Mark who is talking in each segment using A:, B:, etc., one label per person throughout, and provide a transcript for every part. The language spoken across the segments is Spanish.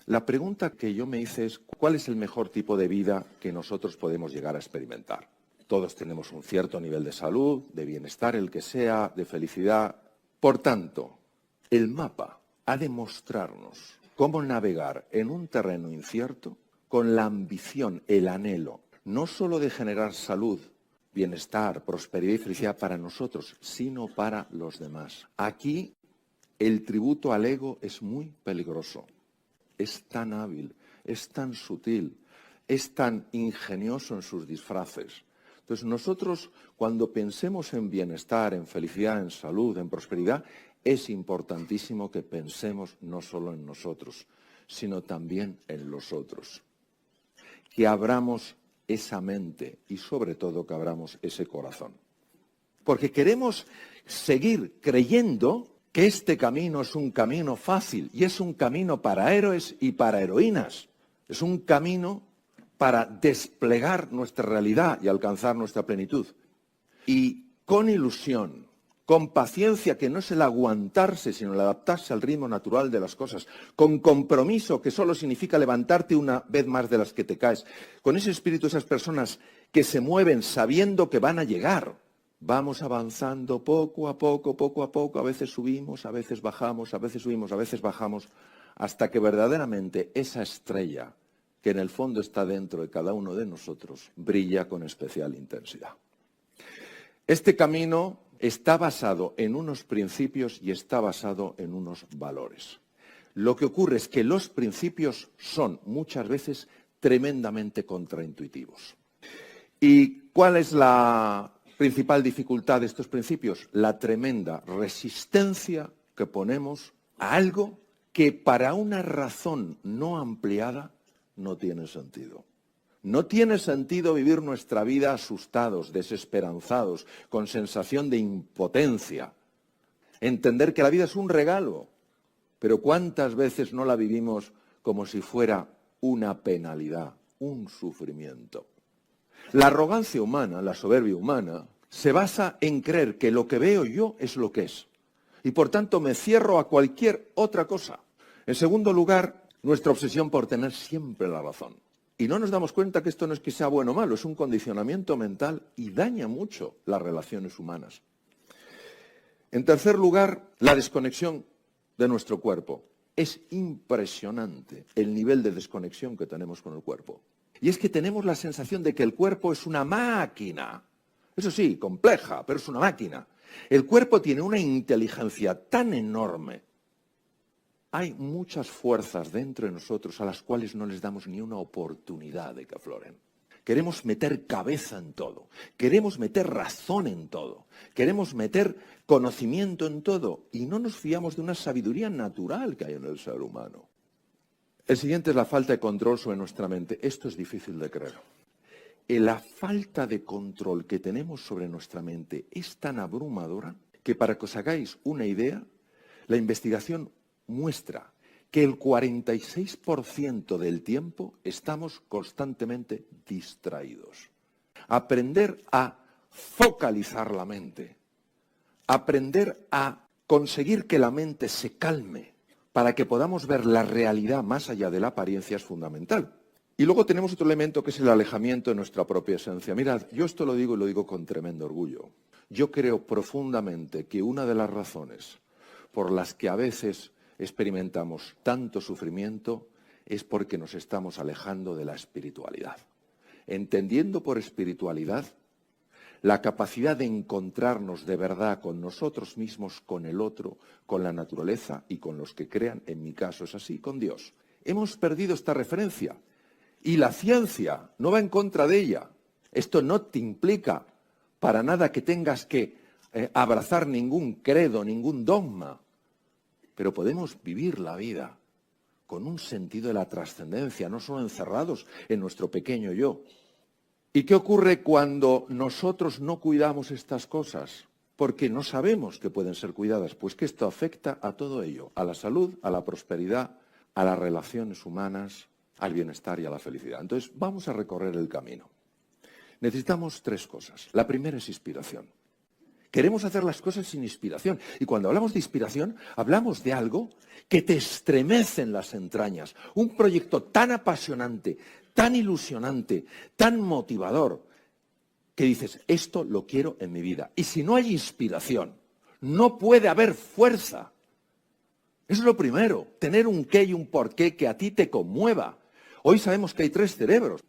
A: La pregunta que yo me hice es, ¿cuál es el mejor tipo de vida que nosotros podemos llegar a experimentar? Todos tenemos un cierto nivel de salud, de bienestar, el que sea, de felicidad. Por tanto, el mapa ha de mostrarnos cómo navegar en un terreno incierto con la ambición, el anhelo, no solo de generar salud, bienestar, prosperidad y felicidad para nosotros, sino para los demás. Aquí el tributo al ego es muy peligroso. Es tan hábil, es tan sutil, es tan ingenioso en sus disfraces. Entonces nosotros, cuando pensemos en bienestar, en felicidad, en salud, en prosperidad, es importantísimo que pensemos no solo en nosotros, sino también en los otros. Que abramos esa mente y sobre todo que abramos ese corazón. Porque queremos seguir creyendo que este camino es un camino fácil y es un camino para héroes y para heroínas. Es un camino para desplegar nuestra realidad y alcanzar nuestra plenitud. Y con ilusión, con paciencia, que no es el aguantarse, sino el adaptarse al ritmo natural de las cosas, con compromiso, que solo significa levantarte una vez más de las que te caes, con ese espíritu, esas personas que se mueven sabiendo que van a llegar. Vamos avanzando poco a poco, a veces subimos, a veces bajamos, a veces subimos, a veces bajamos, hasta que verdaderamente esa estrella, que en el fondo está dentro de cada uno de nosotros, brilla con especial intensidad. Este camino está basado en unos principios y está basado en unos valores. Lo que ocurre es que los principios son muchas veces tremendamente contraintuitivos. ¿Y cuál es la principal dificultad de estos principios? La tremenda resistencia que ponemos a algo que para una razón no ampliada no tiene sentido. No tiene sentido vivir nuestra vida asustados, desesperanzados, con sensación de impotencia. Entender que la vida es un regalo, pero ¿cuántas veces no la vivimos como si fuera una penalidad, un sufrimiento? La arrogancia humana, la soberbia humana, se basa en creer que lo que veo yo es lo que es. Y por tanto me cierro a cualquier otra cosa. En segundo lugar, nuestra obsesión por tener siempre la razón. Y no nos damos cuenta que esto no es que sea bueno o malo, es un condicionamiento mental y daña mucho las relaciones humanas. En tercer lugar, la desconexión de nuestro cuerpo. Es impresionante el nivel de desconexión que tenemos con el cuerpo. Y es que tenemos la sensación de que el cuerpo es una máquina. Eso sí, compleja, pero es una máquina. El cuerpo tiene una inteligencia tan enorme. Hay muchas fuerzas dentro de nosotros a las cuales no les damos ni una oportunidad de que afloren. Queremos meter cabeza en todo, queremos meter razón en todo, queremos meter conocimiento en todo y no nos fiamos de una sabiduría natural que hay en el ser humano. El siguiente es la falta de control sobre nuestra mente. Esto es difícil de creer. La falta de control que tenemos sobre nuestra mente es tan abrumadora que, para que os hagáis una idea, la investigación muestra que el 46% del tiempo estamos constantemente distraídos. Aprender a focalizar la mente, aprender a conseguir que la mente se calme para que podamos ver la realidad más allá de la apariencia es fundamental. Y luego tenemos otro elemento que es el alejamiento de nuestra propia esencia. Mirad, yo esto lo digo y lo digo con tremendo orgullo. Yo creo profundamente que una de las razones por las que a veces experimentamos tanto sufrimiento es porque nos estamos alejando de la espiritualidad. Entendiendo por espiritualidad la capacidad de encontrarnos de verdad con nosotros mismos, con el otro, con la naturaleza y con los que crean, en mi caso es así, con Dios. Hemos perdido esta referencia y la ciencia no va en contra de ella. Esto no te implica para nada que tengas que abrazar ningún credo, ningún dogma, pero podemos vivir la vida con un sentido de la trascendencia, no solo encerrados en nuestro pequeño yo. ¿Y qué ocurre cuando nosotros no cuidamos estas cosas? Porque no sabemos que pueden ser cuidadas. Pues que esto afecta a todo ello, a la salud, a la prosperidad, a las relaciones humanas, al bienestar y a la felicidad. Entonces, vamos a recorrer el camino. Necesitamos tres cosas. La primera es inspiración. Queremos hacer las cosas sin inspiración. Y cuando hablamos de inspiración, hablamos de algo que te estremece en las entrañas. Un proyecto tan apasionante, tan ilusionante, tan motivador, que dices, esto lo quiero en mi vida. Y si no hay inspiración, no puede haber fuerza. Eso es lo primero, tener un qué y un porqué que a ti te conmueva. Hoy sabemos que hay 3 cerebros.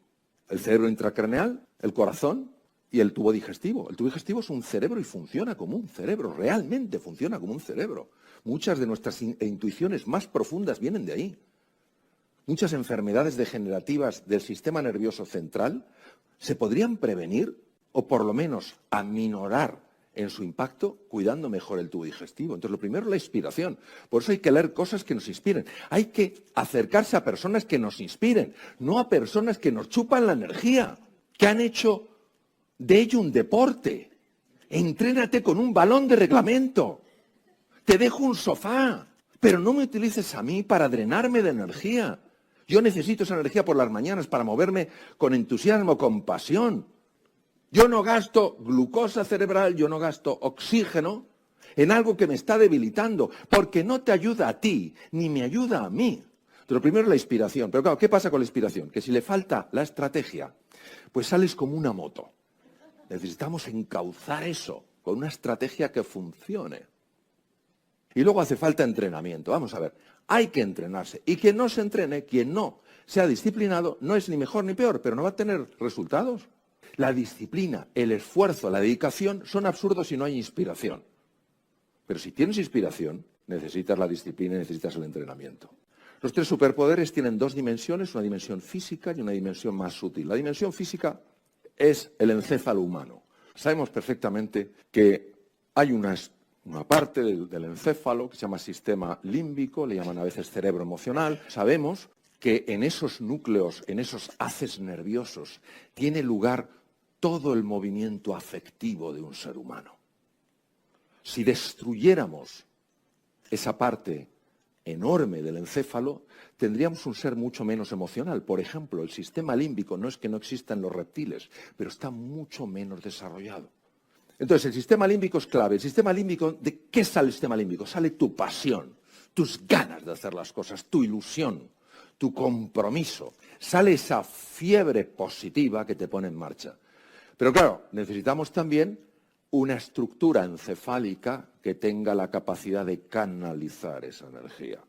A: El cerebro intracraneal, el corazón y el tubo digestivo. El tubo digestivo es un cerebro y funciona como un cerebro, realmente funciona como un cerebro. Muchas de nuestras intuiciones más profundas vienen de ahí. Muchas enfermedades degenerativas del sistema nervioso central se podrían prevenir o por lo menos aminorar en su impacto cuidando mejor el tubo digestivo. Entonces, lo primero es la inspiración. Por eso hay que leer cosas que nos inspiren. Hay que acercarse a personas que nos inspiren, no a personas que nos chupan la energía, que han hecho de ello un deporte. Entrénate con un balón de reglamento. Te dejo un sofá, pero no me utilices a mí para drenarme de energía. Yo necesito esa energía por las mañanas para moverme con entusiasmo, con pasión. Yo no gasto glucosa cerebral, yo no gasto oxígeno en algo que me está debilitando, porque no te ayuda a ti, ni me ayuda a mí. Entonces, lo primero es la inspiración. Pero claro, ¿qué pasa con la inspiración? Que si le falta la estrategia, pues sales como una moto. Necesitamos encauzar eso con una estrategia que funcione. Y luego hace falta entrenamiento. Vamos a ver, hay que entrenarse. Y quien no se entrene, quien no sea disciplinado, no es ni mejor ni peor, pero no va a tener resultados. La disciplina, el esfuerzo, la dedicación son absurdos si no hay inspiración. Pero si tienes inspiración, necesitas la disciplina y necesitas el entrenamiento. Los 3 superpoderes tienen 2 dimensiones, una dimensión física y una dimensión más sutil. La dimensión física es el encéfalo humano. Sabemos perfectamente que hay una parte del encéfalo que se llama sistema límbico, le llaman a veces cerebro emocional. Sabemos que en esos núcleos, en esos haces nerviosos, tiene lugar todo el movimiento afectivo de un ser humano. Si destruyéramos esa parte enorme del encéfalo, tendríamos un ser mucho menos emocional. Por ejemplo, el sistema límbico no es que no exista en los reptiles, pero está mucho menos desarrollado. Entonces, el sistema límbico es clave. El sistema límbico, ¿de qué sale el sistema límbico? Sale tu pasión, tus ganas de hacer las cosas, tu ilusión, tu compromiso. Sale esa fiebre positiva que te pone en marcha. Pero claro, necesitamos también una estructura encefálica que tenga la capacidad de canalizar esa energía.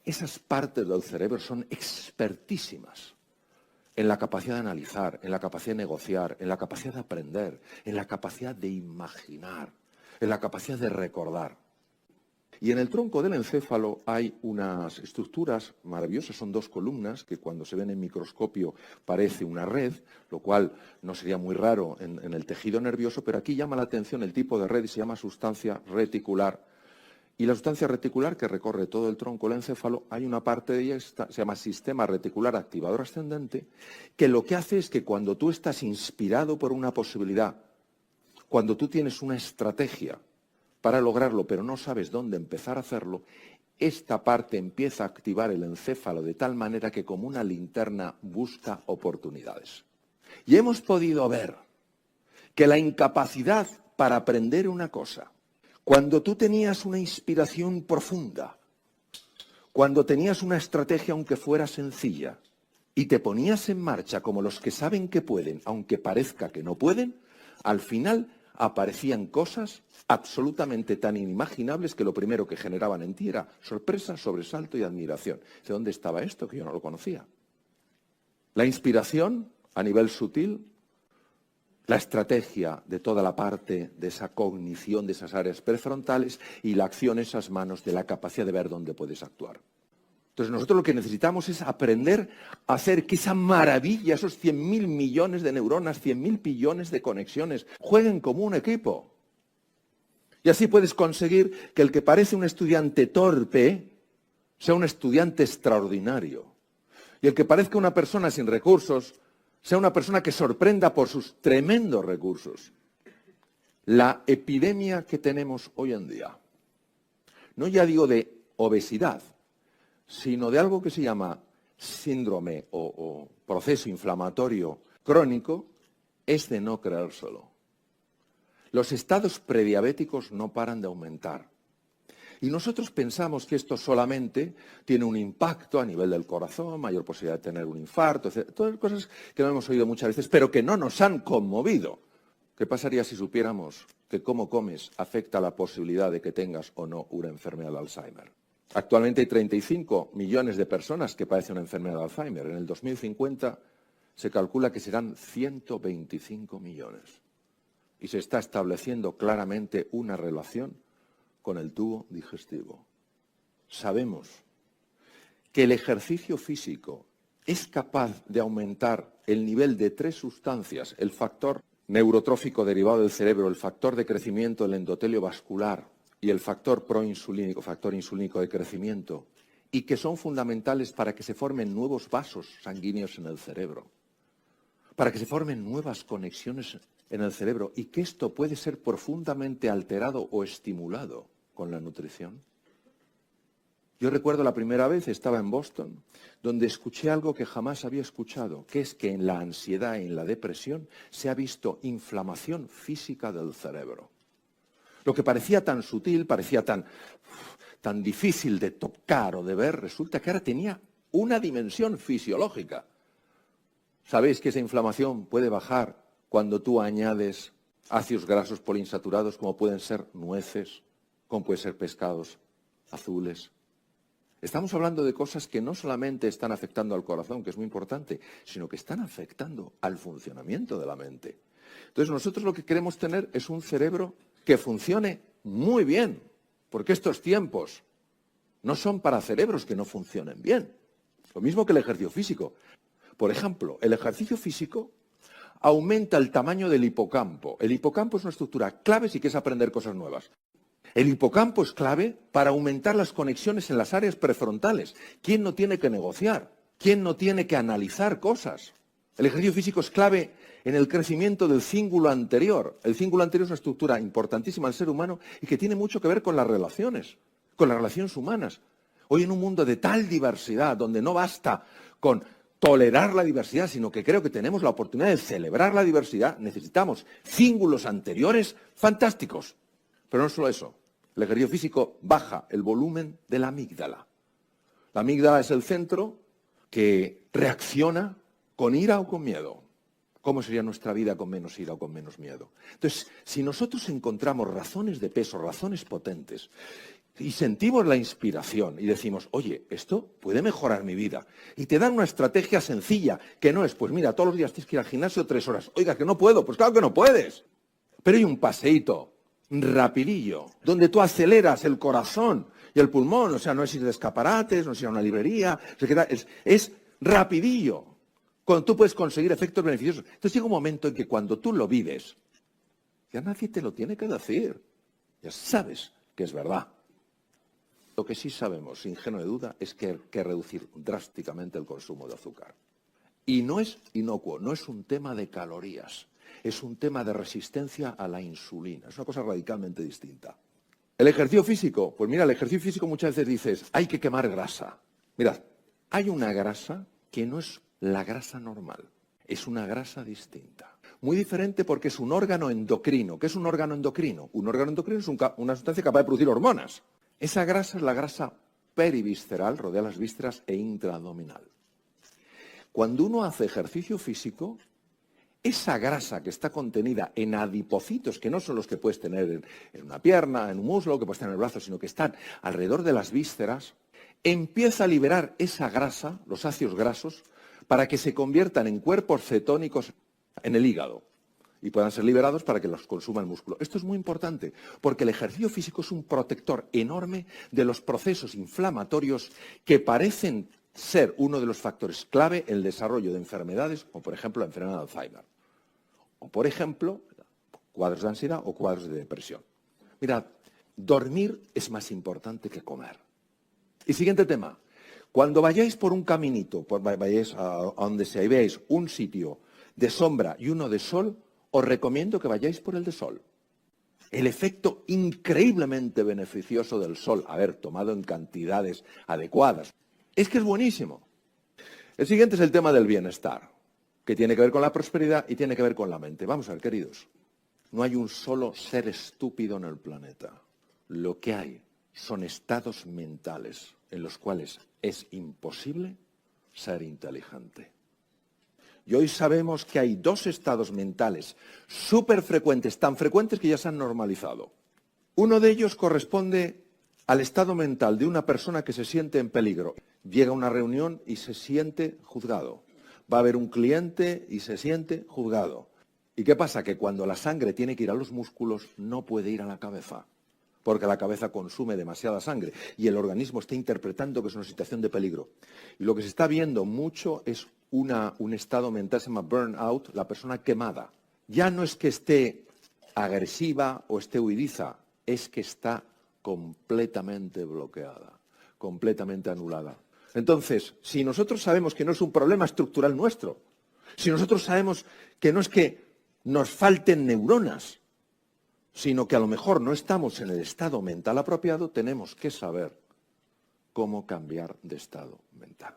A: Esas partes del cerebro son expertísimas en la capacidad de analizar, en la capacidad de negociar, en la capacidad de aprender, en la capacidad de imaginar, en la capacidad de recordar. Y en el tronco del encéfalo hay unas estructuras maravillosas, son 2 columnas que cuando se ven en microscopio parece una red, lo cual no sería muy raro en el tejido nervioso, pero aquí llama la atención el tipo de red y se llama sustancia reticular. Y la sustancia reticular que recorre todo el tronco del encéfalo, hay una parte de ella, se llama sistema reticular activador ascendente, que lo que hace es que cuando tú estás inspirado por una posibilidad, cuando tú tienes una estrategia para lograrlo, pero no sabes dónde empezar a hacerlo, esta parte empieza a activar el encéfalo de tal manera que como una linterna busca oportunidades. Y hemos podido ver que la incapacidad para aprender una cosa, cuando tú tenías una inspiración profunda, cuando tenías una estrategia aunque fuera sencilla, y te ponías en marcha como los que saben que pueden, aunque parezca que no pueden, al final aparecían cosas absolutamente tan inimaginables que lo primero que generaban en ti era sorpresa, sobresalto y admiración. ¿De dónde estaba esto? Que yo no lo conocía. La inspiración a nivel sutil, la estrategia de toda la parte de esa cognición de esas áreas prefrontales y la acción en esas manos de la capacidad de ver dónde puedes actuar. Entonces nosotros lo que necesitamos es aprender a hacer que esa maravilla, esos 100.000 millones de neuronas, 100.000 billones de conexiones, jueguen como un equipo. Y así puedes conseguir que el que parece un estudiante torpe sea un estudiante extraordinario. Y el que parezca una persona sin recursos sea una persona que sorprenda por sus tremendos recursos. La epidemia que tenemos hoy en día, no ya digo de obesidad, sino de algo que se llama síndrome o proceso inflamatorio crónico, es de no creérselo. Los estados prediabéticos no paran de aumentar. Y nosotros pensamos que esto solamente tiene un impacto a nivel del corazón, mayor posibilidad de tener un infarto, etc. Todas cosas que no hemos oído muchas veces, pero que no nos han conmovido. ¿Qué pasaría si supiéramos que cómo comes afecta la posibilidad de que tengas o no una enfermedad de Alzheimer? Actualmente hay 35 millones de personas que padecen una enfermedad de Alzheimer. En el 2050 se calcula que serán 125 millones. Y se está estableciendo claramente una relación con el tubo digestivo. Sabemos que el ejercicio físico es capaz de aumentar el nivel de 3 sustancias, el factor neurotrófico derivado del cerebro, el factor de crecimiento del endotelio vascular y el factor proinsulínico, factor insulínico de crecimiento, y que son fundamentales para que se formen nuevos vasos sanguíneos en el cerebro, para que se formen nuevas conexiones en el cerebro y que esto puede ser profundamente alterado o estimulado con la nutrición. Yo recuerdo la primera vez, estaba en Boston, donde escuché algo que jamás había escuchado, que es que en la ansiedad y en la depresión se ha visto inflamación física del cerebro. Lo que parecía tan sutil, parecía tan difícil de tocar o de ver, resulta que ahora tenía una dimensión fisiológica. ¿Sabéis que esa inflamación puede bajar cuando tú añades ácidos grasos poliinsaturados como pueden ser nueces, como pueden ser pescados azules? Estamos hablando de cosas que no solamente están afectando al corazón, que es muy importante, sino que están afectando al funcionamiento de la mente. Entonces nosotros lo que queremos tener es un cerebro que funcione muy bien, porque estos tiempos no son para cerebros que no funcionen bien. Lo mismo que el ejercicio físico. Por ejemplo, el ejercicio físico aumenta el tamaño del hipocampo. El hipocampo es una estructura clave si quieres aprender cosas nuevas. El hipocampo es clave para aumentar las conexiones en las áreas prefrontales. ¿Quién no tiene que negociar? ¿Quién no tiene que analizar cosas? El ejercicio físico es clave en el crecimiento del cíngulo anterior. El cíngulo anterior es una estructura importantísima del ser humano y que tiene mucho que ver con las relaciones humanas. Hoy en un mundo de tal diversidad, donde no basta con tolerar la diversidad, sino que creo que tenemos la oportunidad de celebrar la diversidad, necesitamos cíngulos anteriores fantásticos. Pero no solo eso, el ejercicio físico baja el volumen de la amígdala. La amígdala es el centro que reacciona con ira o con miedo. ¿Cómo sería nuestra vida con menos ira o con menos miedo? Entonces, si nosotros encontramos razones de peso, razones potentes, y sentimos la inspiración y decimos, oye, esto puede mejorar mi vida, y te dan una estrategia sencilla, que no es, pues mira, todos los días tienes que ir al gimnasio 3 horas. Oiga, que no puedo, pues claro que no puedes. Pero hay un paseíto rapidillo, donde tú aceleras el corazón y el pulmón, o sea, no es ir de escaparates, no es ir a una librería, es rapidillo, cuando tú puedes conseguir efectos beneficiosos. Entonces llega un momento en que cuando tú lo vives, ya nadie te lo tiene que decir, ya sabes que es verdad. Lo que sí sabemos, sin género de duda, es que hay que reducir drásticamente el consumo de azúcar. Y no es inocuo, no es un tema de calorías. Es un tema de resistencia a la insulina. Es una cosa radicalmente distinta. El ejercicio físico, pues mira, el ejercicio físico muchas veces dices, hay que quemar grasa. Mirad, hay una grasa que no es la grasa normal, es una grasa distinta. Muy diferente porque es un órgano endocrino. ¿Qué es un órgano endocrino? Un órgano endocrino es una sustancia capaz de producir hormonas. Esa grasa es la grasa perivisceral, rodea las vísceras e intraabdominal. Cuando uno hace ejercicio físico, esa grasa que está contenida en adipocitos, que no son los que puedes tener en una pierna, en un muslo, que puedes tener en el brazo, sino que están alrededor de las vísceras, empieza a liberar esa grasa, los ácidos grasos, para que se conviertan en cuerpos cetónicos en el hígado y puedan ser liberados para que los consuma el músculo. Esto es muy importante, porque el ejercicio físico es un protector enorme de los procesos inflamatorios que parecen ser uno de los factores clave en el desarrollo de enfermedades, como por ejemplo la enfermedad de Alzheimer, o por ejemplo cuadros de ansiedad o cuadros de depresión. Mirad, dormir es más importante que comer. Y siguiente tema, cuando vayáis por un caminito, vayáis a donde sea y veáis un sitio de sombra y uno de sol, os recomiendo que vayáis por el de sol. El efecto increíblemente beneficioso del sol, tomado en cantidades adecuadas, es que es buenísimo. El siguiente es el tema del bienestar, que tiene que ver con la prosperidad y tiene que ver con la mente. Vamos a ver, queridos. No hay un solo ser estúpido en el planeta. Lo que hay son estados mentales en los cuales es imposible ser inteligente. Y hoy sabemos que hay dos estados mentales súper frecuentes, tan frecuentes que ya se han normalizado. Uno de ellos corresponde al estado mental de una persona que se siente en peligro. Llega a una reunión y se siente juzgado. Va a haber un cliente y se siente juzgado. ¿Y qué pasa? Que cuando la sangre tiene que ir a los músculos, no puede ir a la cabeza, porque la cabeza consume demasiada sangre y el organismo está interpretando que es una situación de peligro. Y lo que se está viendo mucho es un estado mental, se llama burnout, la persona quemada. Ya no es que esté agresiva o esté huidiza, es que está completamente bloqueada, completamente anulada. Entonces, si nosotros sabemos que no es un problema estructural nuestro, si nosotros sabemos que no es que nos falten neuronas, sino que a lo mejor no estamos en el estado mental apropiado, tenemos que saber cómo cambiar de estado mental.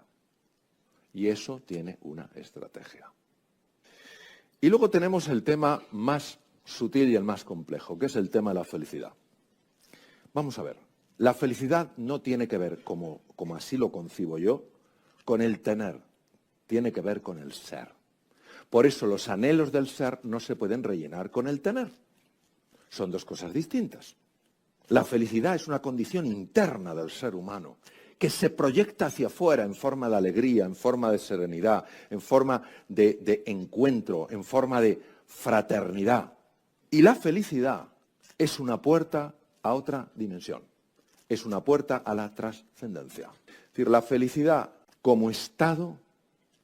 A: Y eso tiene una estrategia. Y luego tenemos el tema más sutil y el más complejo, que es el tema de la felicidad. Vamos a ver, la felicidad no tiene que ver, como así lo concibo yo, con el tener, tiene que ver con el ser. Por eso los anhelos del ser no se pueden rellenar con el tener. Son dos cosas distintas. La felicidad es una condición interna del ser humano que se proyecta hacia afuera en forma de alegría, en forma de serenidad, en forma de encuentro, en forma de fraternidad. Y la felicidad es una puerta a otra dimensión. Es una puerta a la trascendencia. Es decir, la felicidad como estado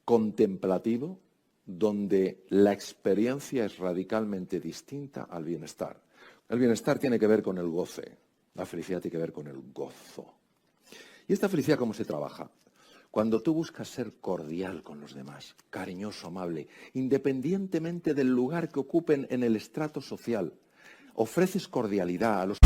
A: contemplativo, donde la experiencia es radicalmente distinta al bienestar. El bienestar tiene que ver con el goce, la felicidad tiene que ver con el gozo. ¿Y esta felicidad cómo se trabaja? Cuando tú buscas ser cordial con los demás, cariñoso, amable, independientemente del lugar que ocupen en el estrato social, ofreces cordialidad a los...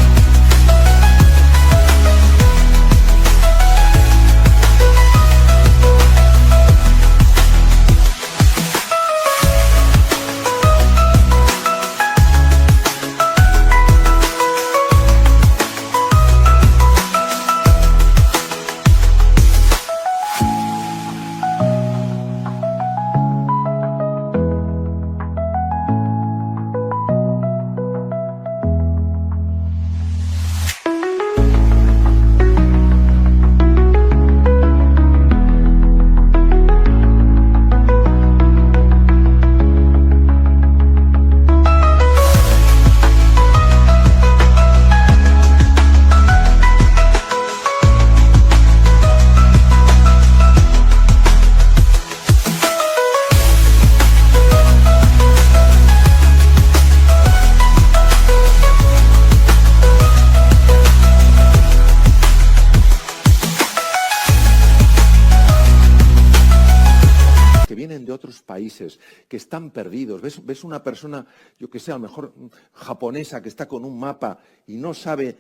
A: de otros países que están perdidos. ¿Ves una persona, yo que sé, a lo mejor japonesa, que está con un mapa y no sabe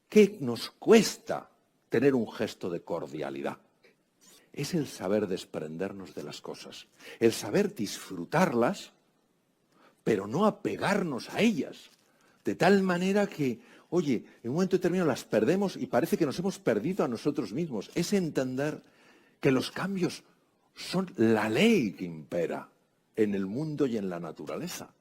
A: qué nos cuesta tener un gesto de cordialidad? Es el saber desprendernos de las cosas, el saber disfrutarlas, pero no apegarnos a ellas, de tal manera que, oye, en un momento determinado las perdemos y parece que nos hemos perdido a nosotros mismos. Es entender que los cambios son la ley que impera en el mundo y en la naturaleza.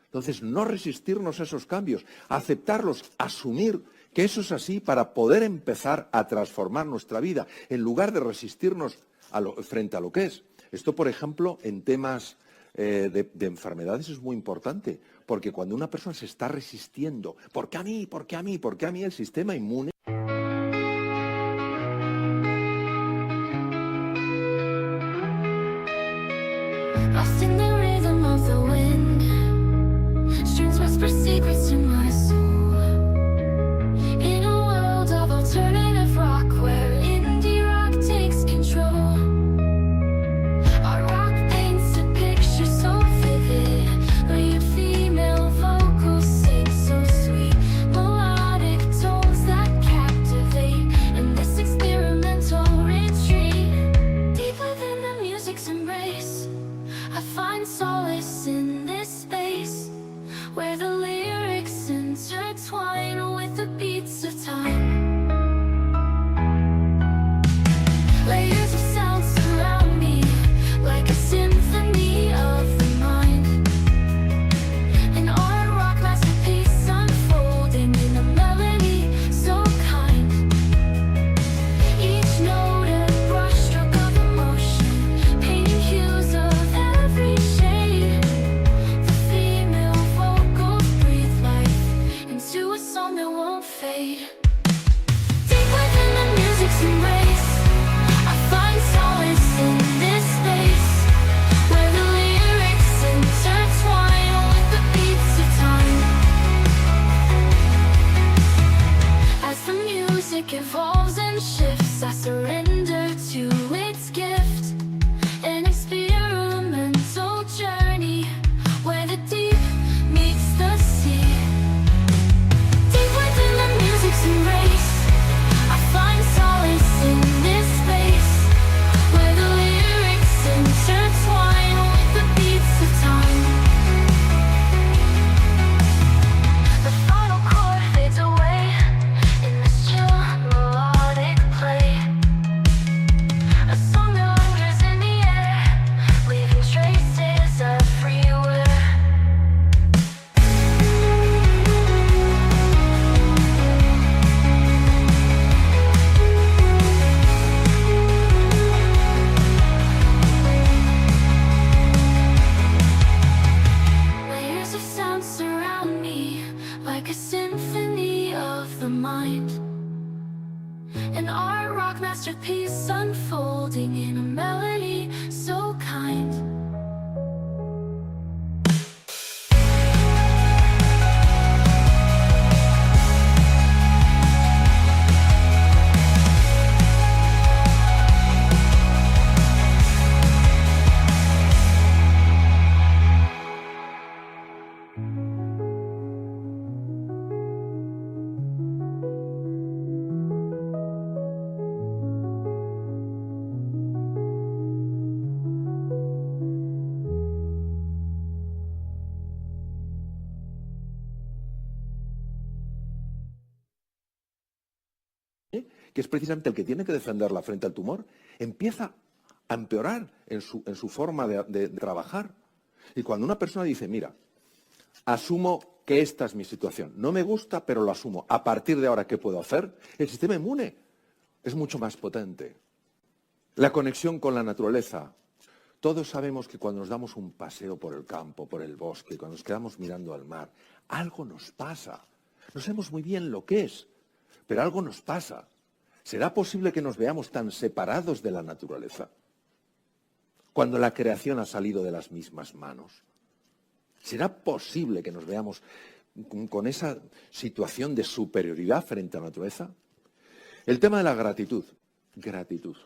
A: Entonces, no resistirnos a esos cambios, aceptarlos, asumir que eso es así para poder empezar a transformar nuestra vida, en lugar de resistirnos frente a lo que es. Esto, por ejemplo, en temas de enfermedades es muy importante, porque cuando una persona se está resistiendo, ¿por qué a mí? ¿Por qué a mí? ¿Por qué a mí? El sistema inmune
B: lost in the rhythm of the wind, strings whisper secrets to my soul. In a world of alternative rock where indie rock takes control, our rock paints a picture so vivid, where your female vocals sing so sweet, melodic tones that captivate. In this experimental retreat, deep within the music's embrace, I find universe I surrender to its gift. An experimental journey where the deep meets the sea. Deep within the music's embrace, I find solace in this space where the lyrics intertwine with the beats of time. The final chord fades away in this chill melodic play. A song that lingers in the air, leaving traces everywhere. Layers of sound surround me like a symphony of the mind. An art rock masterpiece unfolding in a melody so kind.
A: que es precisamente el que tiene que defenderla frente al tumor, empieza a empeorar en su forma de trabajar. Y cuando una persona dice, mira, asumo que esta es mi situación, no me gusta, pero lo asumo, a partir de ahora, ¿qué puedo hacer? El sistema inmune es mucho más potente. La conexión con la naturaleza. Todos sabemos que cuando nos damos un paseo por el campo, por el bosque, cuando nos quedamos mirando al mar, algo nos pasa. No sabemos muy bien lo que es, pero algo nos pasa. ¿Será posible que nos veamos tan separados de la naturaleza cuando la creación ha salido de las mismas manos? ¿Será posible que nos veamos con esa situación de superioridad frente a la naturaleza? El tema de la gratitud. Gratitud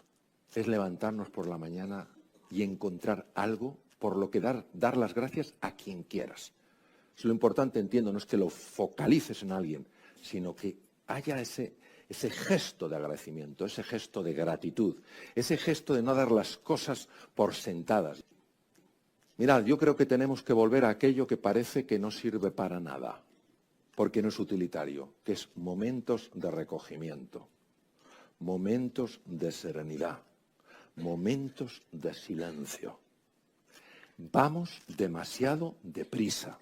A: es levantarnos por la mañana y encontrar algo por lo que dar las gracias a quien quieras. Lo importante, entiendo, no es que lo focalices en alguien, sino que haya ese gesto de agradecimiento, ese gesto de gratitud, ese gesto de no dar las cosas por sentadas. Mirad, yo creo que tenemos que volver a aquello que parece que no sirve para nada, porque no es utilitario, que es momentos de recogimiento, momentos de serenidad, momentos de silencio. Vamos demasiado deprisa.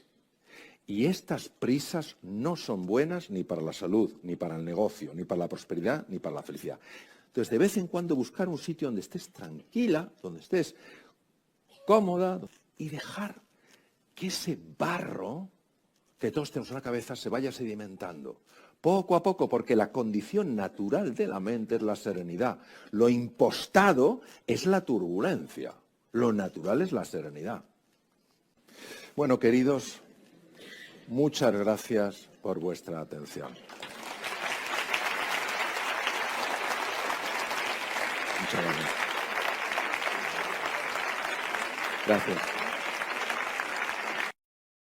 A: Y estas prisas no son buenas ni para la salud, ni para el negocio, ni para la prosperidad, ni para la felicidad. Entonces, de vez en cuando buscar un sitio donde estés tranquila, donde estés cómoda, y dejar que ese barro que todos tenemos en la cabeza se vaya sedimentando. Poco a poco, porque la condición natural de la mente es la serenidad. Lo impostado es la turbulencia. Lo natural es la serenidad. Bueno, queridos, muchas gracias por vuestra atención. Muchas gracias. Gracias.